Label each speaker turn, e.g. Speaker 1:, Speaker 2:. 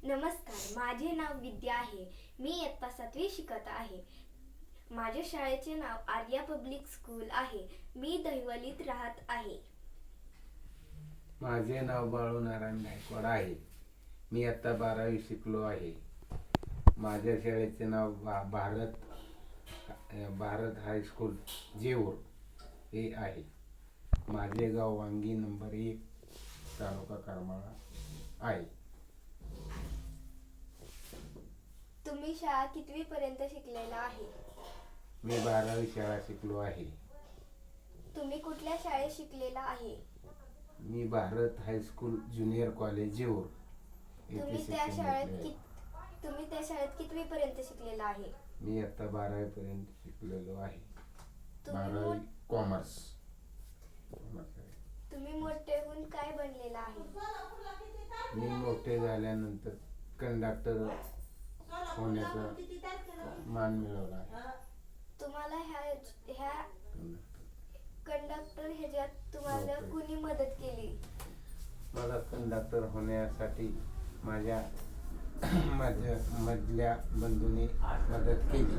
Speaker 1: नमस्कार, माझे नाव विद्या आहे. मी इयत्ता 7वी शिकत आहे. माझ्या शाळेचे नाव आर्या पब्लिक स्कूल आहे. मी दहिवलीत राहत आहे.
Speaker 2: माझे नाव बाळू नारायण गायकवाड आहे. मी आता 12वी शिकलो आहे. माझ्या शाळेचे नाव भारत हायस्कूल जेऊर हे आहे. माझे गाव वांगी नंबर 1 तालुका करमाळा आहे.
Speaker 1: तुम्ही शाळा कितवी पर्यंत शिकलेला आहे?
Speaker 2: मी 12वी शाळा शिकलो आहे.
Speaker 1: तुम्ही कुठल्या शाळेत शिकलेला आहे?
Speaker 2: मी Bharat high school junior college Jeur
Speaker 1: तुम्ही त्या शाळेत कितवी पर्यंत शिकलेला आहे?
Speaker 2: मी आता 12वी पर्यंत शिकलेलो आहे.
Speaker 1: तुम्ही
Speaker 2: 12वी कॉमर्स.
Speaker 1: तुम्ही मोठे होऊन काय बनलेला आहे?
Speaker 2: मी मोठे झाल्यानंतर कंडक्टर होण्याचा मान मिळवला आहे.
Speaker 1: तुम्हाला ह्या कंडक्टर ह्याच्यात तुम्हाला कुणी मदत केली?
Speaker 2: मला कंडक्टर होण्यासाठी माझ्या मधल्या बंधूंनी मदत केली.